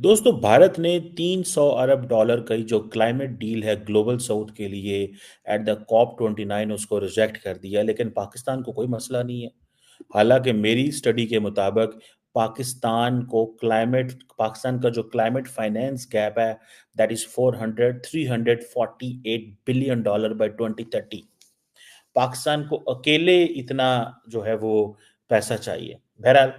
दोस्तों भारत ने 300 अरब डॉलर का जो क्लाइमेट डील है ग्लोबल साउथ के लिए एट द कॉप 29 उसको रिजेक्ट कर दिया, लेकिन पाकिस्तान को कोई मसला नहीं है। हालांकि मेरी स्टडी के मुताबिक पाकिस्तान का जो क्लाइमेट फाइनेंस गैप है that is 348 billion dollar by 2030। Pakistan को अकेले इतना जो है वो पैसा चाहिए। बहरहाल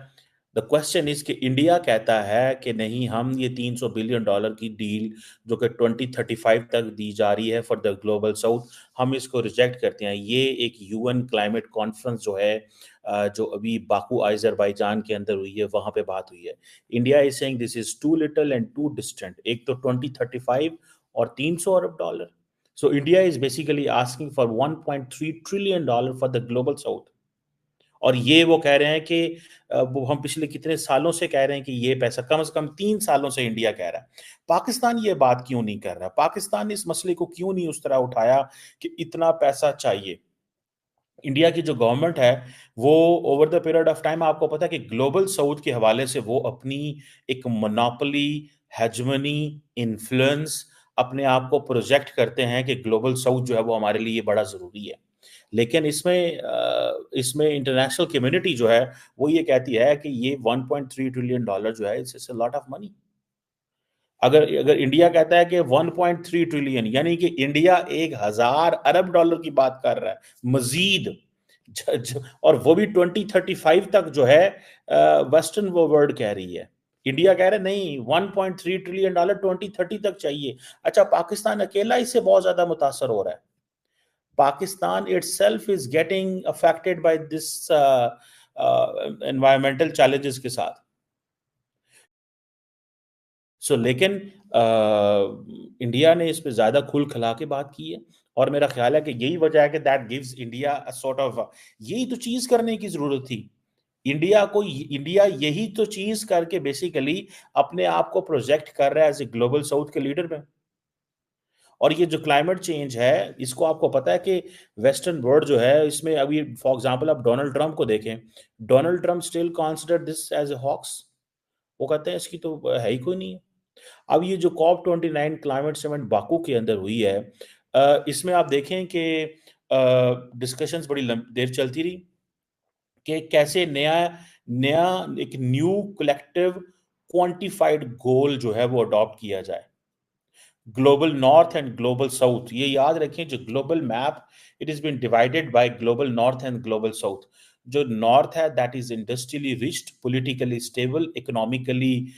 द क्वेश्चन इज कि इंडिया कहता है कि नहीं, हम ये 300 बिलियन डॉलर की डील जो कि 2035 तक दी जा रही है फॉर द ग्लोबल साउथ, हम इसको रिजेक्ट करते हैं। ये एक यूएन क्लाइमेट कॉन्फ्रेंस जो है जो अभी बाकू अजरबैजान के अंदर हुई है, वहां पे बात हुई है। India is saying this is too little and too distant. एक तो 2035 और 300 अरब dollar. So India is basically asking for 1.3 trillion dollar for the global south. और ये वो कह रहे हैं कि वो हम पिछले कितने सालों से कह रहे हैं कि ये पैसा कम से कम 3 सालों से इंडिया कह रहा है। पाकिस्तान ये बात क्यों नहीं कर रहा? पाकिस्तान ने इस मसले को क्यों नहीं उस तरह उठाया कि इतना पैसा चाहिए? इंडिया की जो गवर्नमेंट है वो over the period of time, आपको पता है कि ग्लोबल साउथ के हवाले से वो अपनी एक मोनोपोली, हेजमनी, इन्फ्लुएंस अपने आप को प्रोजेक्ट करते हैं कि ग्लोबल साउथ जो है वो हमारे लिए बड़ा ज़रूरी है। लेकिन इसमें इंटरनेशनल कम्युनिटी जो है वो ये कहती है कि ये 1.3 ट्रिलियन डॉलर जो है it's a lot of money. अगर अगर इंडिया कहता है कि 1.3 ट्रिलियन, यानी कि इंडिया 1000 अरब डॉलर की बात कर रहा है मजीद। और वो भी 2035 तक जो है वेस्टर्न वो वर्ल्ड कह रही है। इंडिया कह रहा है नहीं, 1.3 ट्रिलियन डॉलर 2030 तक चाहिए। अच्छा, पाकिस्तान अकेला इससे बहुत ज्यादा मुतासर हो रहा है। Pakistan itself is getting affected by this environmental challenges के साथ। लेकिन इंडिया ने इस पे ज्यादा खुल खला के बात की है। और मेरा ख्याल है कि यही वजह है कि that gives India a sort of, यही तो चीज करने की जरूरत थी। इंडिया यही तो चीज करके बेसिकली अपने आप को प्रोजेक्ट कर रहा है एज ए ग्लोबल साउथ के लीडर में। और ये जो क्लाइमेट चेंज है, इसको आपको पता है कि वेस्टर्न वर्ल्ड जो है इसमें अभी फॉर एग्जांपल आप डोनाल्ड ट्रंप को देखें। Donald Trump still consider this as a hoax. वो कहते हैं इसकी तो है ही कोई नहीं है। अब ये जो कॉप 29 क्लाइमेट समिट बाकू के अंदर हुई है, इसमें आप देखें कि डिस्कशंस बड़ी देर चलती रही कि कैसे नया नया एक न्यू कलेक्टिव क्वांटिफाइड गोल जो है वो अडॉप्ट किया जाए। Global north and global south, ये याद रखें, जो global map it is been divided by global north and global south. जो नॉर्थ है that is industrially rich, politically stable, economically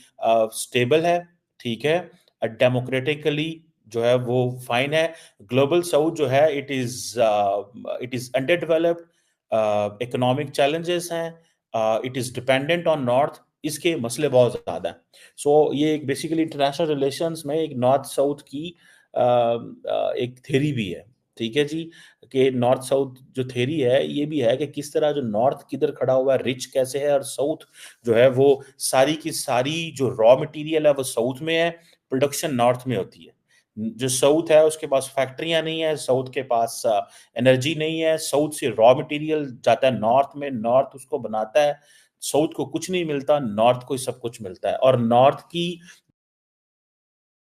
stable है, ठीक है, डेमोक्रेटिकली जो है वो फाइन है। ग्लोबल साउथ जो है it is under developed, economic challenges हैं, it is dependent on north, इसके मसले बहुत ज्यादा हैं। ये एक बेसिकली इंटरनेशनल रिलेशंस में एक नॉर्थ साउथ की एक थ्योरी भी है। ठीक है जी, कि नॉर्थ साउथ जो थ्योरी है ये भी है कि किस तरह जो नॉर्थ किधर खड़ा हुआ है, रिच कैसे है, और साउथ जो है वो सारी की सारी जो रॉ मटेरियल है वो साउथ में है, प्रोडक्शन नॉर्थ में होती है। जो साउथ है उसके पास फैक्ट्रियां नहीं है, साउथ के पास एनर्जी नहीं है, साउथ से रॉ मटेरियल जाता है नॉर्थ में, नॉर्थ उसको बनाता है। साउथ को कुछ नहीं मिलता, नॉर्थ को ही सब कुछ मिलता है। और नॉर्थ की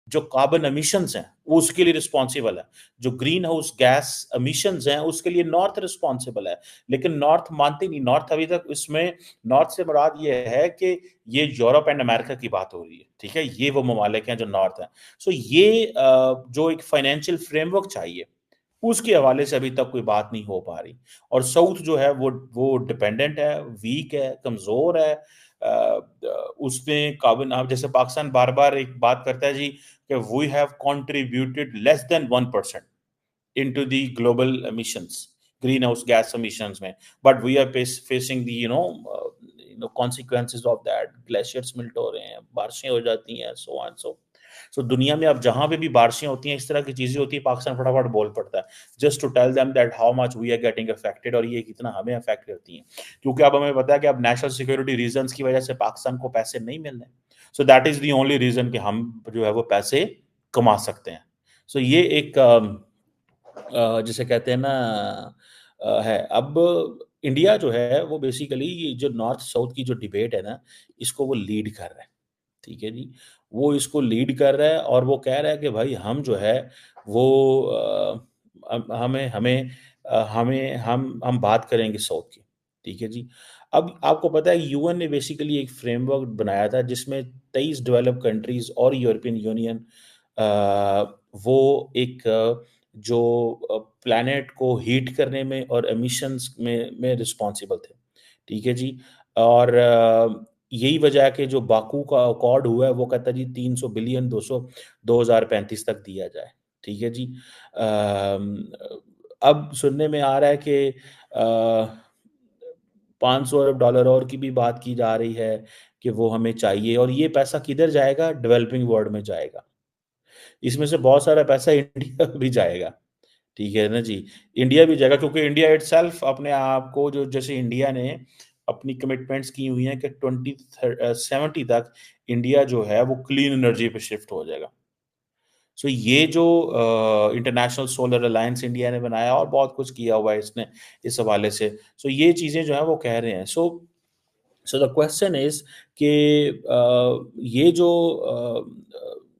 जो कार्बन एमिशंस हैं वो उसके लिए रिस्पॉन्सिबल है। जो ग्रीन हाउस गैस एमिशंस हैं उसके लिए नॉर्थ रिस्पॉन्सिबल है। लेकिन नॉर्थ मानते नहीं। नॉर्थ अभी तक इसमें, नॉर्थ से मुराद ये है कि ये यूरोप एंड अमेरिका की बात हो रही है, ठीक है, ये वो ममालिक हैं जो नॉर्थ है। ये जो एक फाइनेंशियल फ्रेमवर्क चाहिए उसके हवाले से अभी तक कोई बात नहीं हो पा रही। और साउथ जो है वो डिपेंडेंट है, वीक है, कमजोर है। उसमें कार्बन, आप जैसे पाकिस्तान बार बार एक बात करता है जी कि we have contributed less than 1% into the global emissions, greenhouse gas emissions में। But we are facing the consequences of that. Glaciers melt हो रहे हैं, बारिशें हो जाती हैं, सो ऑन सो दुनिया में अब जहां पे भी बारिशें होती हैं, इस तरह की चीजें होती है, पाकिस्तान फटाफट बोल पड़ता है just to tell them that how much we are getting affected, और ये कितना हमें अफेक्ट करती हैं। क्योंकि अब हमें पता है कि अब नेशनल सिक्योरिटी रीजंस की वजह से पाकिस्तान को पैसे नहीं मिल रहे। That is the only reason कि हम जो है वो पैसे कमा सकते हैं। ये एक जिसे कहते हैं ना है। अब इंडिया जो है वो बेसिकली जो नॉर्थ साउथ की जो डिबेट है ना, इसको वो लीड कर रहा है, ठीक है जी? वो इसको लीड कर रहा है और वो कह रहा है कि भाई हम जो है वो हमें हमें हमें हम बात करेंगे साउथ की, ठीक है जी? अब आपको पता है यूएन ने बेसिकली एक फ्रेमवर्क बनाया था जिसमें 23 डेवलप्ड कंट्रीज़ और यूरोपियन यूनियन वो एक जो प्लैनेट को हीट करने में और एमिशंस में रिस्पॉन्सिबल थे, ठीक है जी? और यही वजह है कि जो बाकू का अकॉर्ड हुआ है वो कहता है जी 300 बिलियन 2035 तक दिया जाए, ठीक है जी? अब सुनने में आ रहा है कि 500 अरब डॉलर और की भी बात की जा रही है कि वो हमें चाहिए और ये पैसा किधर जाएगा? डेवलपिंग वर्ल्ड में जाएगा। इसमें से बहुत सारा पैसा इंडिया भी जाएगा, ठीक है ना जी? इंडिया भी जाएगा क्योंकि इंडिया इटसेल्फ अपने आप को जो जैसे इंडिया ने अपनी कमिटमेंट्स की हुई हैं कि 70 तक इंडिया जो है वो क्लीन एनर्जी पे शिफ्ट हो जाएगा। सो ये जो इंटरनेशनल सोलर अलायंस इंडिया ने बनाया और बहुत कुछ किया हुआ है इसने इस हवाले से। सो ये चीज़ें जो हैं वो कह रहे हैं। सो द क्वेश्चन इज़ कि ये जो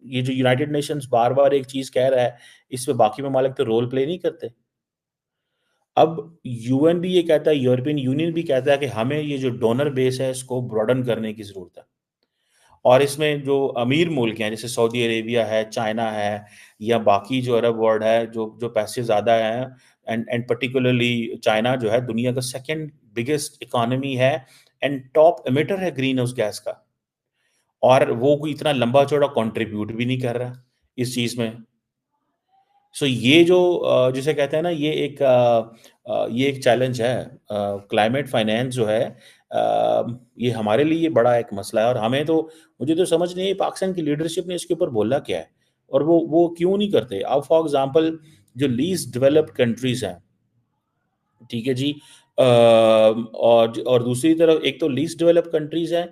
यूनाइटेड नेशंस बार-बार एक चीज़ कह रहा है, इस पे बाकी ममालिक तो रोल प्ले नहीं करते। अब यूएन भी ये कहता है, यूरोपियन यूनियन भी कहता है कि हमें ये जो डोनर बेस है, इसको ब्रॉडेन करने की ज़रूरत है। और इसमें जो अमीर मुल्क हैं, जैसे सऊदी अरेबिया है, चाइना है या बाकी जो अरब वर्ल्ड है, जो पैसे ज़्यादा हैं एंड पार्टिकुलरली चाइना जो है दुनिया का सेकंड बिगेस्ट इकोनॉमी है एंड टॉप एमिटर है ग्रीन हाउस गैस का। और वो कोई इतना लंबा-चौड़ा कंट्रीब्यूट भी नहीं कर रहा इस चीज़ में। सो ये जो जिसे कहते हैं ना ये एक चैलेंज है। क्लाइमेट फाइनेंस जो है ये हमारे लिए बड़ा एक मसला है और हमें तो मुझे तो समझ नहीं आई पाकिस्तान की लीडरशिप ने इसके ऊपर बोला क्या है? और वो क्यों नहीं करते? अब फॉर एग्ज़ाम्पल जो लीस्ट डेवलप्ड कंट्रीज़ हैं, ठीक है जी? और दूसरी तरफ एक तो लीस्ट डेवलप्ड कंट्रीज़ हैं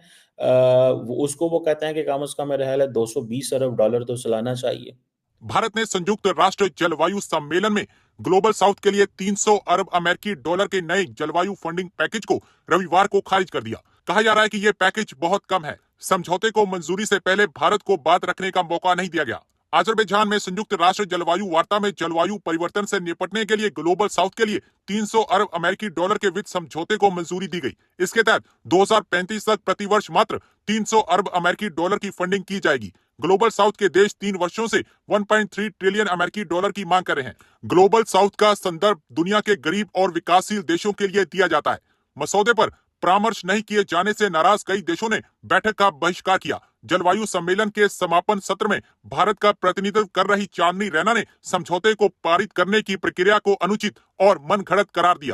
वो उसको वो कहते हैं कि कम से कम मेरा ख़्याल है 220 अरब डॉलर तो सालाना चाहिए। भारत ने संयुक्त राष्ट्र जलवायु सम्मेलन में ग्लोबल साउथ के लिए 300 अरब अमेरिकी डॉलर के नए जलवायु फंडिंग पैकेज को रविवार को खारिज कर दिया। कहा जा रहा है कि यह पैकेज बहुत कम है। समझौते को मंजूरी से पहले भारत को बात रखने का मौका नहीं दिया गया। अजरबैजान में संयुक्त राष्ट्र जलवायु वार्ता में जलवायु परिवर्तन से निपटने के लिए ग्लोबल साउथ के लिए 300 अरब अमेरिकी डॉलर के वित्त समझौते को मंजूरी दी गई। इसके तहत 2035 तक प्रतिवर्ष मात्र 300 अरब अमेरिकी डॉलर की फंडिंग की जाएगी। ग्लोबल साउथ के देश 3 वर्षों से 1.3 ट्रिलियन अमेरिकी डॉलर की मांग कर रहे हैं। ग्लोबल साउथ का संदर्भ दुनिया के गरीब और विकासशील देशों के लिए दिया जाता है। मसौदे पर परामर्श नहीं किए जाने से नाराज कई देशों ने बैठक का बहिष्कार किया। जलवायु सम्मेलन के समापन सत्र में भारत का प्रतिनिधित्व कर रही चांदनी रैना ने समझौते को पारित करने की प्रक्रिया को अनुचित और मनगढ़ंत करार दिया।